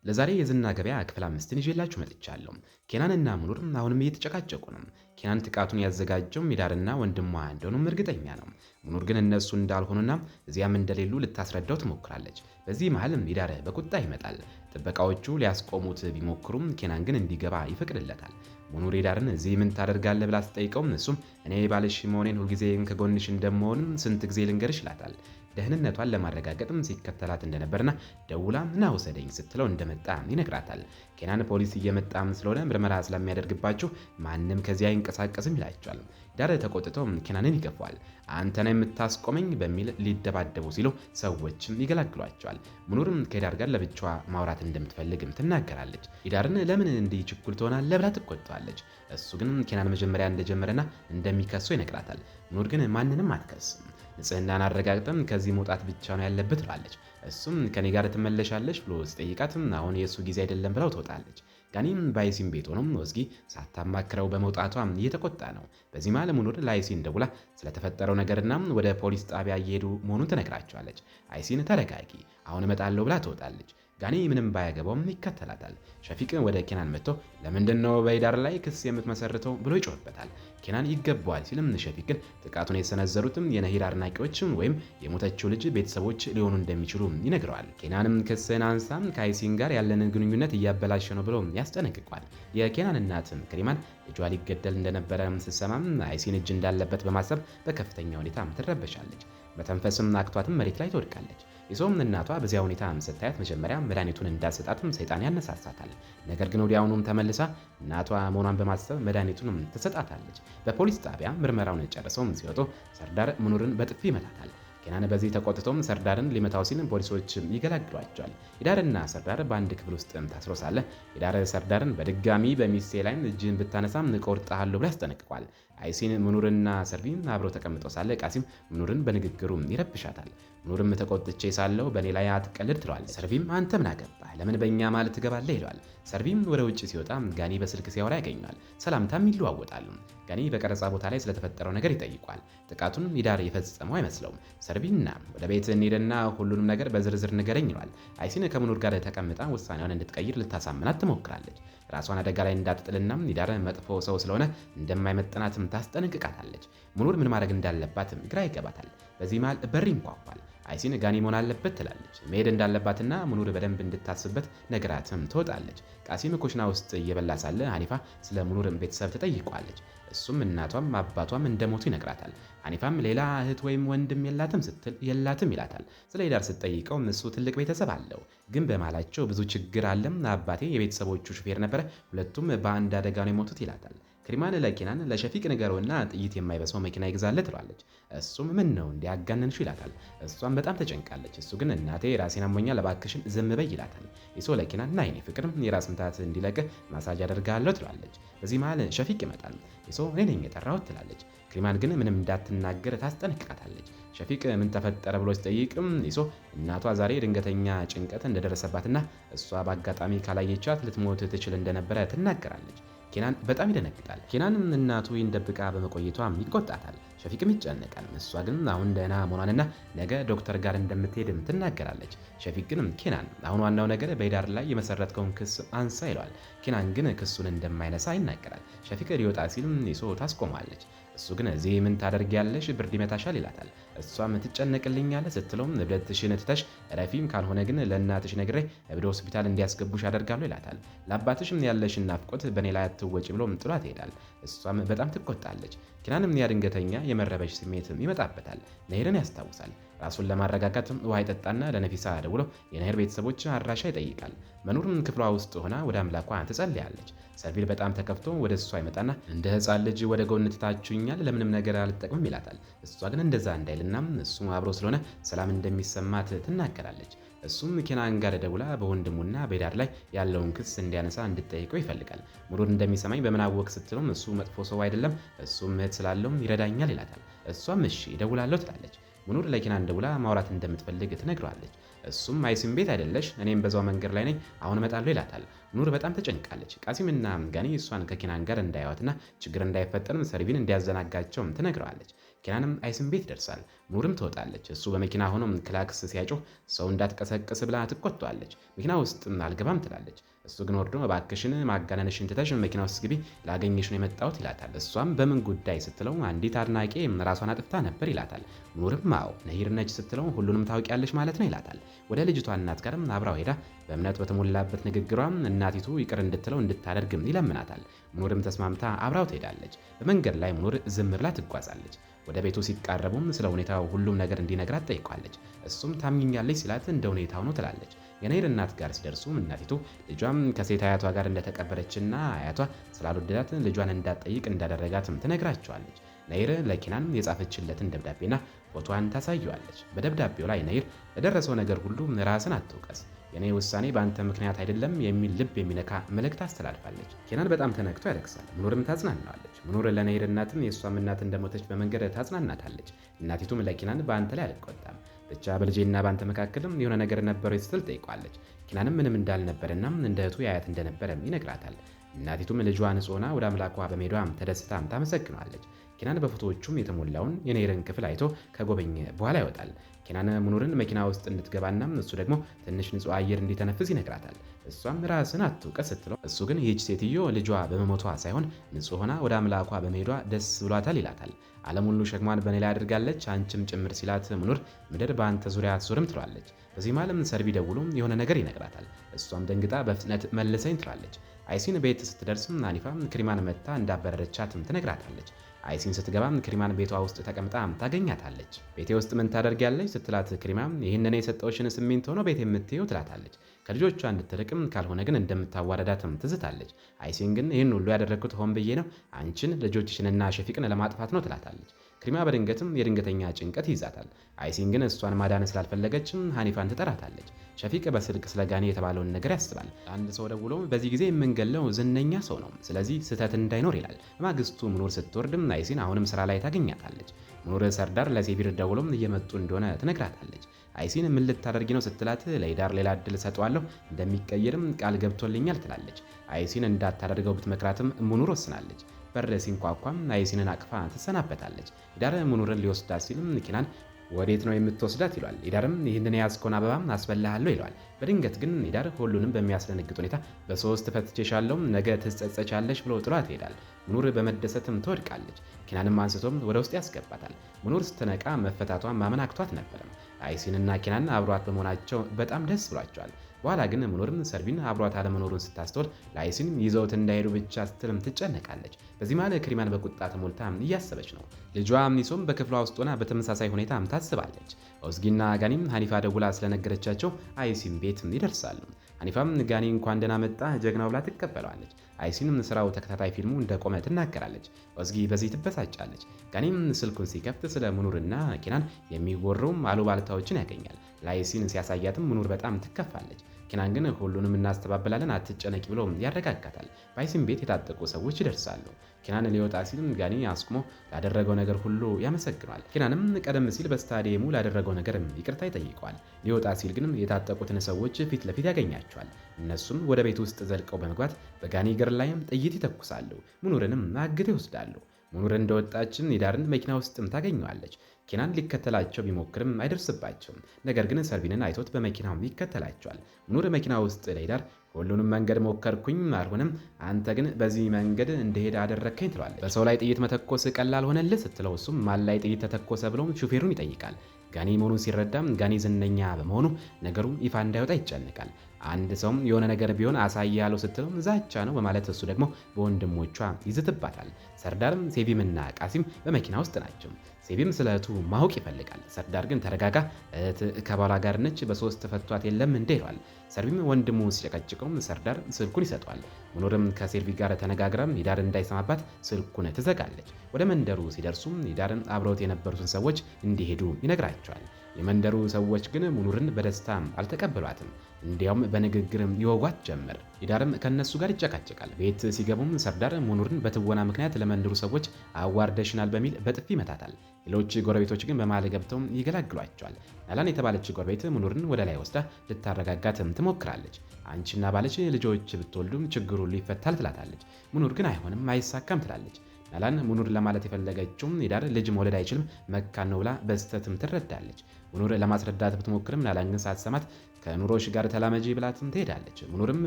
ለዛሬ የዝና ገበያ ክፍል 5ን ይዤላችሁ መጥቻለሁ። ኬናንና ሙኑር አሁንም እየተጨቃጨቁ ነው። ኬናን ጥቃቱን ያዘጋጀው ሚዳርና ወንድሟ እንደሆኑም እርግጠኛ ነው። ሙኑር ግን እነሱ እንዳልሆኑና እዚያም እንደሌሉ ልታስረዳው ትሞክራለች። በዚህ መሃል ሚዳር በቁጣ ይመጣል። ጥበቃዎቹ ሊያስቆሙት ቢሞክሩም ኬናን ግን እንዲገባ ይፈቅድለታል። ሙኑር ዳርን እዚህ ምን ታደርጋለህ ብላ ስትጠይቀውም እሱም እኔ ባልሽ መሆኔን ሁልጊዜም ከጎንሽ እንደምሆን ስንት ጊዜ ልንገርሽ ይላታል። ደህንነቷን ለማረጋገጥም ሲከተላት እንደነበርና ደውላ ና ውሰደኝ ስትለው እንደመጣ ይነግራታል። ኬናን ፖሊስ እየመጣም ስለሆነ ምርመራ ስለሚያደርግባችሁ ማንም ከዚያ አይንቀሳቀስም ይላቸዋል። ዳር ተቆጥቶ ኬናንን ይገፋዋል። አንተ ነህ የምታስቆመኝ በሚል ሊደባደቡ ሲሉ ሰዎችም ይገላግሏቸዋል። ሙኑርም ከዳር ጋር ለብቻዋ ማውራት እንደምትፈልግም ትናገራለች። ዳርን ለምን እንዲህ ችኩል ትሆናለህ ብላ ትቆጣዋለች። እሱ ግን ኬናን መጀመሪያ እንደጀመረና እንደሚከሰው ይነግራታል። ሙኑር ግን ማንንም አትከስም። ንጽህናን አረጋግጠም ከዚህ መውጣት ብቻ ነው ያለበት ትላለች። እሱም ከኔ ጋር ትመለሻለሽ ብሎ ሲጠይቃትም አሁን የእሱ ጊዜ አይደለም ብለው ትወጣለች። ጋኒም በአይሲን ቤት ሆኖም ወዝጊ ሳታማክረው በመውጣቷ እየተቆጣ ነው። በዚህ መሃል ሙኑር ለአይሲን ደውላ ስለተፈጠረው ነገርና ወደ ፖሊስ ጣቢያ እየሄዱ መሆኑን ትነግራቸዋለች። አይሲን ተረጋጊ፣ አሁን እመጣለሁ ብላ ትወጣለች። ጋኒ ምንም ባያገባውም ይከተላታል። ሸፊቅ ወደ ኬናን መጥቶ ለምንድን ነው በሂዳር ላይ ክስ የምትመሰርተው ብሎ ይጮህበታል። ኬናን ይገባዋል ሲልም ሸፊቅ ግን ጥቃቱን የሰነዘሩትም የነሂድ አድናቂዎችም ወይም የሞተችው ልጅ ቤተሰቦች ሊሆኑ እንደሚችሉ ይነግረዋል። ኬናንም ክስን አንሳም ከአይሲን ጋር ያለንን ግንኙነት እያበላሸ ነው ብሎ ያስጠነቅቋል። የኬናን እናትም ክሪማን ልጇ ሊገደል እንደነበረ ስትሰማም አይሲን እጅ እንዳለበት በማሰብ በከፍተኛ ሁኔታ ትረበሻለች። መተንፈስም አቅቷትም መሬት ላይ ትወድቃለች። የሰውም እናቷ በዚያ ሁኔታ ስታያት መጀመሪያ መድኃኒቱን እንዳትሰጣትም ሰይጣን ያነሳሳታል። ነገር ግን ወዲያውኑም ተመልሳ እናቷ መሆኗን በማሰብ መድኃኒቱንም ትሰጣታለች። በፖሊስ ጣቢያ ምርመራውን ጨርሰው ሲወጡ ሰርዳር ሙኑርን በጥፊ ይመታታል። ኬናን በዚህ ተቆጥቶም ሰርዳርን ሊመታው ሲል ፖሊሶች ይገላግሏቸዋል። ሂዳርና ሰርዳር በአንድ ክፍል ውስጥ ታስሮ ሳለ ሂዳር ሰርዳርን በድጋሚ በሚስቴ ላይ እጅን ብታነሳም እቆርጥሃለሁ ብሎ ያስጠነቅቋል። አይሲን ሙኑርና ሰርቪም አብረው ተቀምጠው ሳለ ቃሲም ሙኑርን በንግግሩ ይረብሻታል። ሙኑርም ተቆጥቼ ሳለው በእኔ ላይ አትቀልድ ትለዋለች። ሰርቪም አንተ ምን አገባህ ለምን በእኛ ማለት ትገባለህ ይለዋል። ሰርቪም ወደ ውጭ ሲወጣ ጋኒ በስልክ ሲያወራ ያገኘዋል። ሰላምታም ይለዋወጣሉ። ጋኒ በቀረጻ ቦታ ላይ ስለተፈጠረው ነገር ይጠይቋል። ጥቃቱን ሂዳር የፈጸመው አይመስለውም። ሰርቪና ወደ ቤት እንሂድና ሁሉንም ነገር በዝርዝር ንገረኝ ይለዋል። አይሲን ከሙኑር ጋር ተቀምጣ ውሳኔዋን እንድትቀይር ልታሳምናት ትሞክራለች። ራሷን አደጋ ላይ እንዳትጥልና ሂዳር መጥፎ ሰው ስለሆነ እንደማይመጥናትም ታስጠነቅቃታለች። ሙኑር ምን ማድረግ እንዳለባትም ግራ ይገባታል። በዚህ መሃል በር ይንኳኳል። አይሲን ጋኒ መሆን አለበት ትላለች። መሄድ እንዳለባትና ሙኑር በደንብ እንድታስብበት ነግራትም ትወጣለች። ቃሲም ኩሽና ውስጥ እየበላ ሳለ ሀኒፋ ስለ ሙኑር ቤተሰብ ትጠይቋለች። እሱም እናቷም አባቷም እንደሞቱ ይነግራታል። ሀኒፋም ሌላ እህት ወይም ወንድም የላትም ስትል የላትም ይላታል። ስለ ሂዳር ስትጠይቀው እሱ ትልቅ ቤተሰብ አለው፣ ግን በማላቸው ብዙ ችግር አለም። አባቴ የቤተሰቦቹ ሹፌር ነበረ፣ ሁለቱም በአንድ አደጋ ነው የሞቱት ይላታል። ክሪማን ለኬናን ለሸፊቅ ንገረውና ጥይት የማይበሳው መኪና ይግዛለት ትለዋለች። እሱም ምን ነው እንዲያጋነንሹ ይላታል። እሷም በጣም ተጨንቃለች። እሱ ግን እናቴ ራሴን አሞኛል እባክሽን ዝም በይ ይላታል። ይሶ ለኬናን ና የኔ ፍቅር የራስ ምታት እንዲለቅ ማሳጅ አደርጋለሁ ትለዋለች። በዚህ መሃል ሸፊቅ ይመጣል። ይሶ እኔ ነኝ የጠራሁት ትላለች። ክሪማን ግን ምንም እንዳትናገር ታስጠነቅቃታለች። ሸፊቅ ምን ተፈጠረ ብሎ ሲጠይቅም ይሶ እናቷ ዛሬ ድንገተኛ ጭንቀት እንደደረሰባትና እሷ በአጋጣሚ ካላየቻት ልትሞት ትችል እንደነበረ ትናገራለች። ኬናን በጣም ይደነግጣል። ኬናንም እናቱ ደብቃ በመቆየቷ ይቆጣታል። ሸፊቅም ይጨነቃል። እሷ ግን አሁን ደህና መሆኗንና ነገ ዶክተር ጋር እንደምትሄድም ትናገራለች። ሸፊቅ ግን ኬናን አሁን ዋናው ነገር በሂዳር ላይ የመሰረትከውን ክስ አንሳ ይለዋል። ኬናን ግን ክሱን እንደማይነሳ ይናገራል። ሸፊቅ ሊወጣ ሲል ይሶ ታስቆማለች። እሱ ግን እዚህ ምን ታደርጊያለሽ ብርድ ይመታሻል ይላታል። እሷም ትጨነቅልኛለህ ስትለውም እብደትሽን ትተሽ ረፊም ካልሆነ ግን ለእናትሽ ነግሬ እብድ ሆስፒታል እንዲያስገቡሽ አደርጋለሁ ይላታል። ለአባትሽም ያለሽን ናፍቆት በእኔ ላይ አትወጪ ብሎ ጥሏት ይሄዳል። እሷም በጣም ትቆጣለች። ኬናንም ያ ድንገተኛ የመረበሽ ስሜት ይመጣበታል። ነሂርን ያስታውሳል። ራሱን ለማረጋጋት ውሃ ይጠጣና ለነፊሳ ደውሎ የነሂር ቤተሰቦች አድራሻ ይጠይቃል። መኑርም ክፍሏ ውስጥ ሆና ወደ አምላኳ ትጸልያለች። ሰርቪል በጣም ተከፍቶ ወደ እሷ ይመጣና እንደ ሕፃን ልጅ ወደ ጎን ትታችሁኛል ለምንም ነገር አልጠቅምም ይላታል። እሷ ግን እንደዛ እንዳይልና እሱ አብሮ ስለሆነ ሰላም እንደሚሰማት ትናገራለች። እሱም ኬናን ጋር ደውላ በወንድሙና በሂዳር ላይ ያለውን ክስ እንዲያነሳ እንድጠይቀው ይፈልጋል። ሙኑር እንደሚሰማኝ በምን አወቅ ስትለውም እሱ መጥፎ ሰው አይደለም፣ እሱም እህት ስላለውም ይረዳኛል ይላታል። እሷም እሺ እደውላለሁ ትላለች። ሙኑር ለኬናን ደውላ ማውራት እንደምትፈልግ ትነግረዋለች። እሱም አይሲን ቤት አይደለሽ እኔም በዛው መንገድ ላይ ነኝ አሁን እመጣለሁ ይላታል። ሙኑር በጣም ተጨንቃለች። ቃሲምና ጋኒ እሷን ከኬናን ጋር እንዳያዋትና ችግር እንዳይፈጠርም ሰርቪን እንዲያዘናጋቸውም ትነግረዋለች። ኬናንም አይሲን ቤት ይደርሳል። ሙኑርም ትወጣለች። እሱ በመኪና ሆኖ ክላክስ ሲያጮህ ሰው እንዳትቀሰቅስ ብላ ትቆጣዋለች። መኪና ውስጥ አልገባም ትላለች። እሱ ግን ወርዶ እባክሽን ማጋነንሽን ትተሽ መኪና ውስጥ ግቢ፣ ላገኘሽ ነው የመጣሁት ይላታል። እሷም በምን ጉዳይ ስትለው አንዲት አድናቂ ራሷን አጥፍታ ነበር ይላታል። ሙኑርም አዎ ነሂር ነች ስትለው ሁሉንም ታውቂያለሽ ማለት ነው ይላታል። ወደ ልጅቷ እናት ጋርም አብራው ሄዳ በእምነት በተሞላበት ንግግሯም እናቲቱ ይቅር እንድትለው እንድታደርግም ይለምናታል። ሙኑርም ተስማምታ አብራው ትሄዳለች። በመንገድ ላይ ሙኑር ዝም ብላ ትጓዛለች። ወደ ቤቱ ሲቃረቡም ስለ ሁኔታው ሁሉም ነገር እንዲነግራት ጠይቋለች። እሱም ታምኛለች ሲላት እንደ ሁኔታው ነው ትላለች። የነሂር እናት ጋር ሲደርሱ እናቲቱ ልጇም ከሴት አያቷ ጋር እንደተቀበረችና አያቷ ስላልወደዳት ልጇን እንዳትጠይቅ እንዳደረጋትም ትነግራቸዋለች። ነሂር ለኪናን የጻፈችለትን ደብዳቤና ፎቶዋን ታሳየዋለች። በደብዳቤው ላይ ነሂር ለደረሰው ነገር ሁሉ ራስን አትውቀስ፣ የኔ ውሳኔ በአንተ ምክንያት አይደለም የሚል ልብ የሚነካ መልእክት አስተላልፋለች። ኬናን በጣም ተነክቶ ያለቅሳል። ሙኑርም ታጽናናዋለች። ሙኑር ለነሂር እናትም የእሷም እናት እንደሞተች በመንገድ ታጽናናታለች። እናቲቱም ለኪናን በአንተ ላይ አልቆጣም፣ ብቻ በልጄና በአንተ መካከልም የሆነ ነገር ነበረው ስትል ጠይቋለች። ኪናንም ምንም እንዳልነበረና እንደ እህቱ ያያት እንደነበረም ይነግራታል። እናቲቱም ልጇ ንጹሕ ሆና ወደ አምላኳ በመሄዷም ተደስታም ታመሰግነዋለች። ኬናን በፎቶዎቹም የተሞላውን የነሂርን ክፍል አይቶ ከጎበኘ በኋላ ይወጣል። ኬናን ሙኑርን መኪና ውስጥ እንድትገባና እሱ ደግሞ ትንሽ ንጹሕ አየር እንዲተነፍስ ይነግራታል። እሷም ራስን አትውቀስ ስትለው እሱ ግን ይህች ሴትዮ ልጇ በመሞቷ ሳይሆን ንጹሕ ሆና ወደ አምላኳ በመሄዷ ደስ ብሏታል ይላታል። ዓለም ሁሉ ሸክሟን በእኔ ላይ አድርጋለች አንቺም ጭምር ሲላት ሙኑር ምድር በአንተ ዙሪያ አትዞርም ትለዋለች። በዚህ ማለም ሰርቢ ደውሎ የሆነ ነገር ይነግራታል። እሷም ደንግጣ በፍጥነት መልሰኝ ትላለች። አይሲን ቤት ስትደርስም አኒፋ ክሪማን መታ እንዳበረረቻትም ትነግራታለች። አይሲን ስትገባም ክሪማን ቤቷ ውስጥ ተቀምጣ ታገኛታለች። ቤቴ ውስጥ ምን ታደርጊያለሽ ስትላት ክሪማም ይህንን የሰጠውሽን ሲሚንቶ ነው ቤት የምትይው ትላታለች። ከልጆቿ እንድትርቅም ካልሆነ ግን እንደምታዋረዳትም ትዝታለች። አይሲን ግን ይህን ሁሉ ያደረግኩት ሆን ብዬ ነው፣ አንቺን ልጆችሽንና ሸፊቅን ለማጥፋት ነው ትላታለች። ክሪማ በድንገትም የድንገተኛ ጭንቀት ይይዛታል። አይሲን ግን እሷን ማዳን ስላልፈለገችም ሀኒፋን ትጠራታለች። ሸፊቅ በስልክ ስለ ጋኒ የተባለውን ነገር ያስባል። አንድ ሰው ደውሎ በዚህ ጊዜ የምንገለው ዝነኛ ሰው ነው፣ ስለዚህ ስህተት እንዳይኖር ይላል። በማግስቱ ሙኑር ስትወርድም አይሲን አሁንም ስራ ላይ ታገኛታለች። ሙኑር ሰርዳር ለሴቢር ደውሎም እየመጡ እንደሆነ ትነግራታለች። አይሲን ምን ልታደርጊ ነው ስትላት ለሂዳር ሌላ እድል ሰጠዋለሁ እንደሚቀየርም ቃል ገብቶልኛል ትላለች። አይሲን እንዳታደርገው ብትመክራትም ሙኑር ወስናለች። በር ሲንኳኳም አይሲንን አቅፋ ትሰናበታለች። ሂዳር ሙኑርን ሊወስዳት ሲልም ኪናን ወዴት ነው የምትወስዳት ይሏል። ሂዳርም ይህንን የያዝከውን አበባም አስበላሃለሁ ይለዋል። በድንገት ግን ሂዳር ሁሉንም በሚያስደነግጥ ሁኔታ በሶስት ፈትቼሻለሁ ነገ ትጸጸቻለሽ ብሎ ጥሏት ይሄዳል። ሙኑር በመደሰትም ትወድቃለች። ኪናንም አንስቶም ወደ ውስጥ ያስገባታል። ሙኑር ስትነቃ መፈታቷን ማመን አቅቷት ነበርም። አይሲንና ኪናን አብሯት በመሆናቸው በጣም ደስ ብሏቸዋል። በኋላ ግን ሙኑርም ሰርቢን አብሯት አለመኖሩን ስታስተውል ለአይሲን ይዘውት እንዳይሄዱ ብቻ ስትልም ትጨነቃለች። በዚህ ማለት ክሪማን በቁጣ ተሞልታ እያሰበች ነው። ልጇ ኒሶም በክፍሏ ውስጥ ሆና በተመሳሳይ ሁኔታ ታስባለች። ኦዝጊና ጋኒም ሀኒፋ ደውላ ስለነገረቻቸው አይሲን ቤት ይደርሳሉ። ሀኒፋም ጋኒ እንኳን ደህና መጣ ጀግናው ብላ ትቀበለዋለች። አይሲንም ስራው ተከታታይ ፊልሙ እንደቆመ ትናገራለች። ኦዝጊ በዚህ ትበሳጫለች። ጋኒም ስልኩን ሲከፍት ስለ ሙኑርና ኪናን የሚወሩም አሉባልታዎችን ያገኛል። ለአይሲን ሲያሳያትም ሙኑር በጣም ትከፋለች። ኪናን ግን ሁሉንም እናስተባብላለን አትጨነቂ ብሎ ያረጋጋታል። በአይሲን ቤት የታጠቁ ሰዎች ይደርሳሉ። ኪናን ሊወጣ ሲልም ጋኒ አስቁሞ ላደረገው ነገር ሁሉ ያመሰግኗል። ኪናንም ቀደም ሲል በስታዲየሙ ላደረገው ነገር ይቅርታ ይጠይቀዋል። ሊወጣ ሲል ግን የታጠቁትን ሰዎች ፊት ለፊት ያገኛቸዋል። እነሱም ወደ ቤት ውስጥ ዘልቀው በመግባት በጋኒ እግር ላይም ጥይት ይተኩሳሉ። ሙኑርንም አግተው ይወስዳሉ። ሙኑር እንደወጣችን ሂዳርን መኪና ውስጥም ታገኘዋለች። ኪናን ሊከተላቸው ቢሞክርም አይደርስባቸውም። ነገር ግን ሰርቢንን አይቶት በመኪናው ይከተላቸዋል። ሙኑር መኪና ውስጥ ለሂዳር ሁሉንም መንገድ ሞከርኩኝ አልሆነም፣ አንተ ግን በዚህ መንገድ እንደሄድ አደረግከኝ ትለዋለች። በሰው ላይ ጥይት መተኮስ ቀላል ሆነልህ ስትለው እሱም ማን ላይ ጥይት ተተኮሰ ብሎም ሹፌሩን ይጠይቃል። ጋኒ መሆኑን ሲረዳም ጋኒ ዝነኛ በመሆኑ ነገሩ ይፋ እንዳይወጣ ይጨንቃል። አንድ ሰውም የሆነ ነገር ቢሆን አሳያለሁ ስትለው ዛቻ ነው በማለት እሱ ደግሞ በወንድሞቿ ይዝትባታል። ሰርዳርም ሴቪምና ቃሲም በመኪና ውስጥ ናቸው። ሴቪም ስለ እህቱ ማወቅ ይፈልጋል። ሰርዳር ግን ተረጋጋ፣ እህት ከባሏ ጋር ነች፣ በሶስት ፈቷት የለም እንዴ ይለዋል። ሰርቢም ወንድሙ ሲጨቀጭቀውም ሰርዳር ስልኩን ይሰጠዋል። ሙኑርም ከሴርቢ ጋር ተነጋግረም ሂዳር እንዳይሰማባት ስልኩን ትዘጋለች። ወደ መንደሩ ሲደርሱም ሂዳርን አብረውት የነበሩትን ሰዎች እንዲሄዱ ይነግራቸዋል። የመንደሩ ሰዎች ግን ሙኑርን በደስታ አልተቀበሏትም። እንዲያውም በንግግርም ይወጓት ጀመር። ሂዳርም ከነሱ ጋር ይጨቃጨቃል። ቤት ሲገቡም ሰርዳር ሙኑርን በትወና ምክንያት ለመንደሩ ሰዎች አዋርደሽናል በሚል በጥፊ ይመታታል። ሌሎች ጎረቤቶች ግን በመሃል ገብተው ይገላግሏቸዋል። ናላን የተባለች ጎረቤት ሙኑርን ወደ ላይ ወስዳ ልታረጋጋትም ትሞክራለች። አንቺና ባለች ልጆች ብትወልዱም ችግሩ ሊፈታል ትላታለች። ሙኑር ግን አይሆንም አይሳካም ትላለች። ናላን ሙኑር ለማለት የፈለገችው ሂዳር ልጅ መውለድ አይችልም መካን ነው ብላ በስተትም ትረዳለች። ሙኑር ለማስረዳት ብትሞክርም ናላን ግን ሳትሰማት ከኑሮሽ ጋር ተላመጂ ብላትም ትሄዳለች። ሙኑርም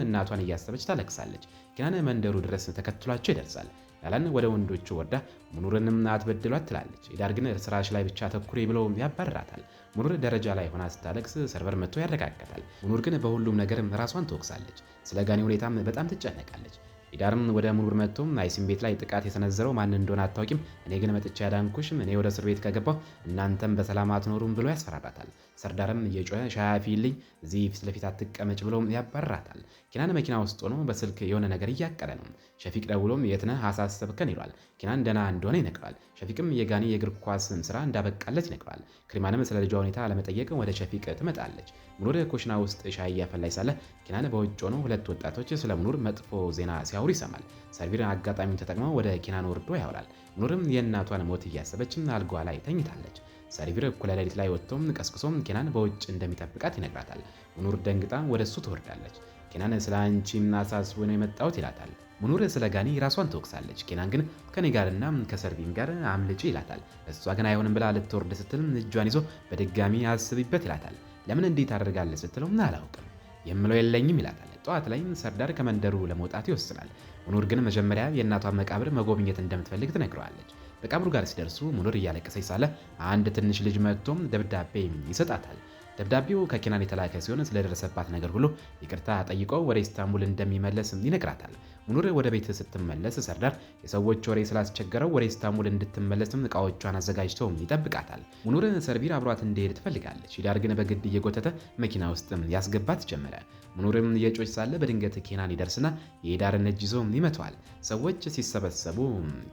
እናቷን እያሰበች ታለቅሳለች። ኬናን መንደሩ ድረስ ተከትሏቸው ይደርሳል። ናላን ወደ ወንዶቹ ወርዳ ሙኑርንም አትበድሏት ትላለች። ሂዳር ግን ስራሽ ላይ ብቻ ተኩሪ ብሎ ያባርራታል። ሙኑር ደረጃ ላይ ሆና ስታለቅስ ሰርቨር መጥቶ ያረጋጋታል። ሙኑር ግን በሁሉም ነገር ራሷን ትወቅሳለች። ስለ ጋኒ ሁኔታም በጣም ትጨነቃለች። ሂዳርም ወደ ሙኑር መጥቶ አይሲን ቤት ላይ ጥቃት የሰነዘረው ማን እንደሆነ አታውቂም፣ እኔ ግን መጥቻ ያዳንኩሽም፣ እኔ ወደ እስር ቤት ከገባሁ እናንተም በሰላም አትኖሩም ብሎ ያስፈራራታል። ሰርዳርም እየጮኸ ሻይ አፍይልኝ፣ እዚህ ፊት ለፊት አትቀመጭ ብሎ ያባርራታል። ኬናን መኪና ውስጥ ሆኖ በስልክ የሆነ ነገር እያቀደ ነው። ሸፊቅ ደውሎም የት ነህ አሳሰብከን ይሏል። ኬናን ደህና እንደሆነ ይነግረዋል። ሸፊቅም የጋኒ የእግር ኳስ ስራ እንዳበቃለት ይነግረዋል። ክሪማንም ስለ ልጇ ሁኔታ ለመጠየቅ ወደ ሸፊቅ ትመጣለች። ሙኑር ኩሽና ውስጥ ሻይ እያፈላች ሳለ ኬናን በውጭ ሆነው ሁለት ወጣቶች ስለ ሙኑር መጥፎ ዜና ሲያወሩ ይሰማል። ሰርቪር አጋጣሚውን ተጠቅመው ወደ ኬናን ወርዶ ያወራል። ሙኑርም የእናቷን ሞት እያሰበችም አልጓ ላይ ተኝታለች። ሰርቪር እኩለ ሌሊት ላይ ወጥቶም ቀስቅሶም ኬናን በውጭ እንደሚጠብቃት ይነግራታል። ሙኑር ደንግጣ ወደ እሱ ትወርዳለች። ኬናን ስለ አንቺ አሳስቦ ነው የመጣሁት ይላታል። ሙኑር ስለ ጋኒ ራሷን ትወቅሳለች። ኬናን ግን ከኔ ጋርና ከሰርቪን ጋር አምልጪ ይላታል። እሷ ግን አይሆንም ብላ ልትወርድ ስትል እጇን ይዞ በድጋሚ አስቢበት ይላታል። ለምን እንዴት ታደርጋለህ ስትለው አላውቅም የምለው የለኝም ይላታል። ጠዋት ላይ ሰርዳር ከመንደሩ ለመውጣት ይወስናል። ሙኑር ግን መጀመሪያ የእናቷን መቃብር መጎብኘት እንደምትፈልግ ትነግረዋለች። መቃብሩ ጋር ሲደርሱ ሙኑር እያለቀሰች ሳለ አንድ ትንሽ ልጅ መጥቶም ደብዳቤ ይሰጣታል። ደብዳቤው ከኬናን የተላከ ሲሆን ስለደረሰባት ነገር ሁሉ ይቅርታ ጠይቆ ወደ ኢስታንቡል እንደሚመለስ ይነግራታል። ሙኑር ወደ ቤት ስትመለስ ሰርዳር የሰዎች ወሬ ስላስቸገረው ወደ ኢስታንቡል እንድትመለስም እቃዎቿን አዘጋጅቶ ይጠብቃታል። ሙኑር ሰርቢር አብሯት እንዲሄድ ትፈልጋለች። ሂዳር ግን በግድ እየጎተተ መኪና ውስጥ ያስገባት ጀመረ። ሙኑርም እየጮች ሳለ በድንገት ኬናን ይደርስና የሂዳርን እጅ ይዞ ይመቷል። ሰዎች ሲሰበሰቡ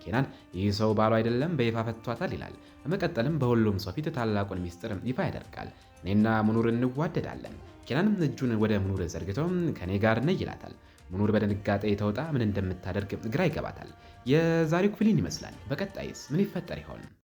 ኬናን ይህ ሰው ባሉ አይደለም በይፋ ፈቷታል ይላል። በመቀጠልም በሁሉም ሰው ፊት ታላቁን ሚስጥር ይፋ ያደርጋል። እኔና ሙኑር እንዋደዳለን። ኬናንም እጁን ወደ ሙኑር ዘርግቶ ከኔ ጋር ነይ ይላታል። ሙኑር በድንጋጤ ተውጣ ምን እንደምታደርግ ግራ ይገባታል። የዛሬው ክፍል ይመስላል። በቀጣይስ ምን ይፈጠር ይሆን?